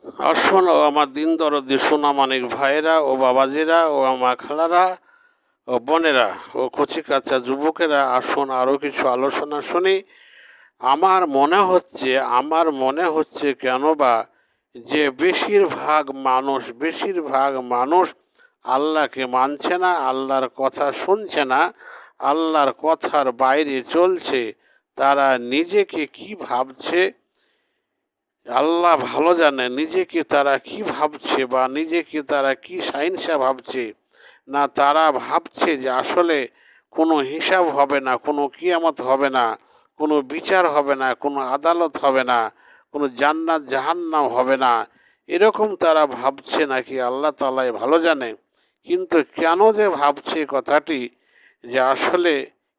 আসুন ও আমার দিন দরদি সোনামানিক ভাইয়েরা ও বাবাজিরা ও আমার খালারা ও বোনেরা ও কচি কাঁচা যুবকেরা, আসুন আরও কিছু আলোচনা শুনি। আমার মনে হচ্ছে কেন বা যে বেশিরভাগ মানুষ আল্লাহকে মানছে না, আল্লাহর কথা শুনছে না, আল্লাহর কথার বাইরে চলছে। তারা নিজেকে কি ভাবছে আল্লাহ ভালো জানে, নিজেকে তারা কি ভাবছে বা নিজেকে তারা কি সাহিংসা ভাবছে। না, তারা ভাবছে যে আসলে কোনো হিসাব হবে না, কোনো কিয়ামত হবে না, কোনো বিচার হবে না, কোনো আদালত হবে না, কোনো জান্নাত জাহান্নাম হবে না, এরকম তারা ভাবছে নাকি আল্লাহ তাআলাই ভালো জানে। কিন্তু কেন যে ভাবছে কথাটি যে আসলে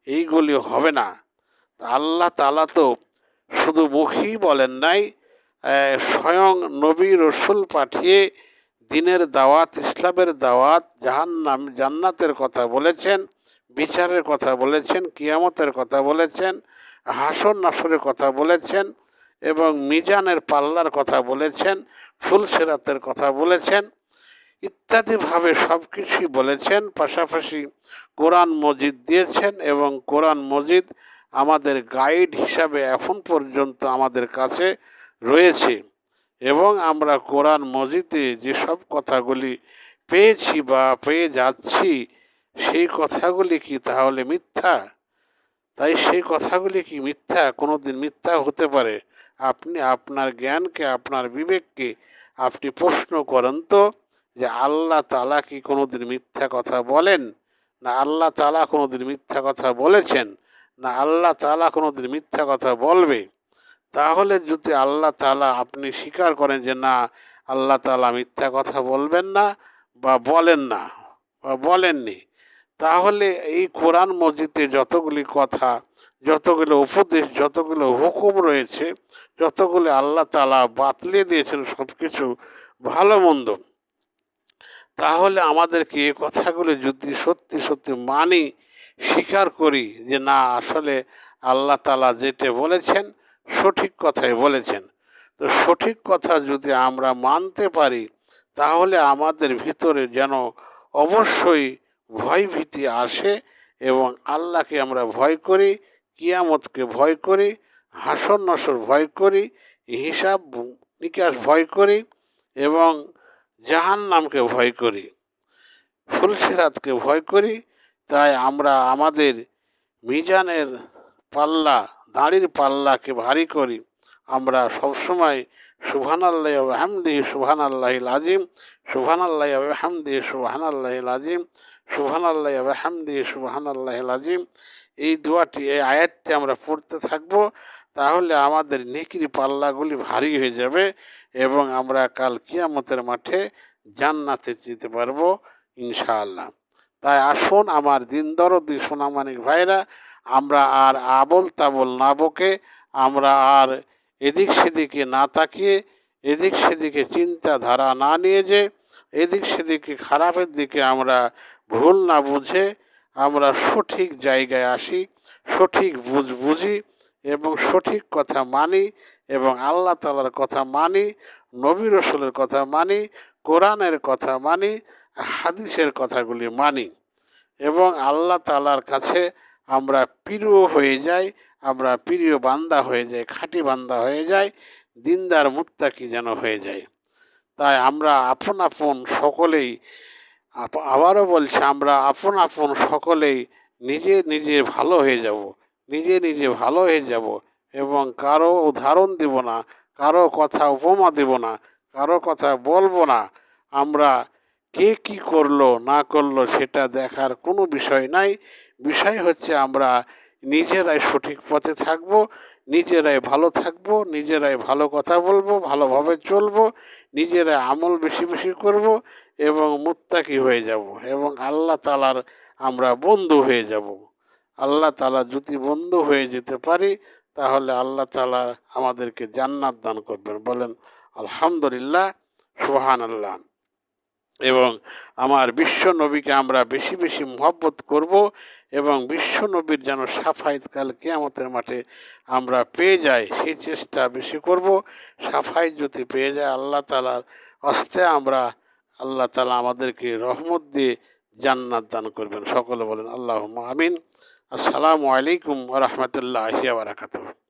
এইগুলি হবে না, আল্লাহ তাআলা তো শুধু মুখেই বলেন নাই, স্বয়ং নবী রসুল পাঠিয়ে দ্বীনের দাওয়াত, ইসলামের দাওয়াত, জান্নাতের কথা বলেছেন, বিচারের কথা বলেছেন, কিয়ামতের কথা বলেছেন, হাসর নাসরের কথা বলেছেন এবং মিজানের পাল্লার কথা বলেছেন, ফুলসিরাতের কথা বলেছেন, ইত্যাদিভাবে সব কিছুই বলেছেন। পাশাপাশি কোরআন মজিদ দিয়েছেন এবং কোরআন মজিদ আমাদের গাইড হিসাবে এখন পর্যন্ত আমাদের কাছে রয়েছে। এবং আমরা কোরআন মজিদে যেসব কথাগুলি পেয়েছি বা পেয়ে যাচ্ছি, সেই কথাগুলি কি তাহলে মিথ্যা? তাই সেই কথাগুলি কি মিথ্যা? কোনো দিন মিথ্যা হতে পারে? আপনি আপনার জ্ঞানকে, আপনার বিবেককে আপনি প্রশ্ন করেন তো, যে আল্লাহ তাআলা কি কোনো দিন মিথ্যা কথা বলেন? না আল্লাহ তাআলা কোনো দিন মিথ্যা কথা বলেছেন? না আল্লাহ তাআলা কোনো দিন মিথ্যা কথা বলবে? তাহলে যদি আল্লাহ তাআলা আপনি স্বীকার করেন যে না, আল্লাহ তাআলা মিথ্যা কথা বলবেন না বা বলেন না বা বলেননি, তাহলে এই কোরআন মজিদে যতগুলি কথা, যতগুলো উপদেশ, যতগুলো হুকুম রয়েছে, যতগুলো আল্লাহ তাআলা বাতলে দিয়েছেন সব কিছু ভালো মন্দ, তাহলে আমাদেরকে এই কথাগুলো যদি সত্যি সত্যি মানি, স্বীকার করি যে না আসলে আল্লাহ তাআলা যেটা বলেছেন সঠিক কথাই বলেছেন, তো সঠিক কথা যদি আমরা মানতে পারি, তাহলে আমাদের ভিতরে যেন অবশ্যই ভয়ভীতি আসে এবং আল্লাহকে আমরা ভয় করি, কিয়ামতকে ভয় করি, হাসর নাসর ভয় করি, হিসাব নিকাশ ভয় করি এবং জাহান্নামকে ভয় করি, ফুলসিরাতকে ভয় করি। তাই আমরা আমাদের মিজানের পাল্লা, দাঁড়ির পাল্লাকে ভারী করি। আমরা সবসময় সুবহানাল্লাহি ওয়া বিহামদিহি সুবহানাল্লাহিল আযীম, সুবহানাল্লাহি ওয়া বিহামদিহি সুবহানাল্লাহিল আযীম, সুবহানাল্লাহি ওয়া বিহামদিহি সুবহানাল্লাহিল আযীম, এই দোয়াটি, এই আয়াতটি আমরা পড়তে থাকব। তাহলে আমাদের নেকির পাল্লাগুলি ভারী হয়ে যাবে এবং আমরা কাল কিয়ামতের মাঠে জান্নাতে যেতে পারবো ইনশাআল্লাহ। তাই আসুন আমার দিন দরদি সোনামানিক ভাইরা, আমরা আর আবোল তাবোল না বকে, আমরা আর এদিক সেদিকে না তাকিয়ে, এদিক সেদিকে চিন্তাধারা না নিয়ে যে, এদিক সেদিকে খারাপের দিকে আমরা ভুল না বুঝে আমরা সঠিক জায়গায় আসি, সঠিক বুঝি এবং সঠিক কথা মানি এবং আল্লাহ তাআলার কথা মানি, নবী রসুলের কথা মানি, কোরআনের কথা মানি, হাদিসের কথাগুলি মানি এবং আল্লাহ তাআলার কাছে আমরা প্রিয় হয়ে যাই, আমরা প্রিয় বান্দা হয়ে যাই, খাঁটি বান্দা হয়ে যাই, দিনদার মুত্তাকি যেন হয়ে যায়। তাই আমরা আপন আপন সকলেই, আবারও বলছি, আমরা আপন আপন সকলেই নিজে নিজে ভালো হয়ে যাব, নিজে নিজে ভালো হয়ে যাব এবং কারো উদাহরণ দেব না, কারো কথা উপমা দেব না, কারো কথা বলবো না। আমরা কে কি করলো না করলো সেটা দেখার কোনো বিষয় নাই। বিষয় হচ্ছে আমরা নিজেরাই সঠিক পথে থাকব, নিজেরাই ভালো থাকব, নিজেরাই ভালো কথা বলবো, ভালোভাবে চলবো, নিজেরাই আমল বেশি বেশি করব এবং মুত্তাকি হয়ে যাব এবং আল্লাহ তাআলার আমরা বন্ধু হয়ে যাব। আল্লাহ তাআলা যদি বন্ধু হয়ে যেতে পারি, তাহলে আল্লাহ তাআলা আমাদেরকে জান্নাত দান করবেন। বলেন আলহামদুলিল্লাহ, সুবহানাল্লাহ। এবং আমার বিশ্ব নবীকে আমরা বেশি বেশি মহব্বত করব এবং বিশ্ব নবীর যেন সাফায়াত কাল কিয়ামতের মাঠে আমরা পেয়ে যাই সেই চেষ্টা বেশি করব। সাফায়াত যদি পেয়ে যায় আল্লাহ তাআলার হস্তে আমরা, আল্লাহ তাআলা আমাদেরকে রহমত দিয়ে জান্নাত দান করবেন। সকলে বলেন আল্লাহুম্মা আমিন। আসসালামু আলাইকুম ওয়া রাহমাতুল্লাহি ওয়া বারাকাতুহু।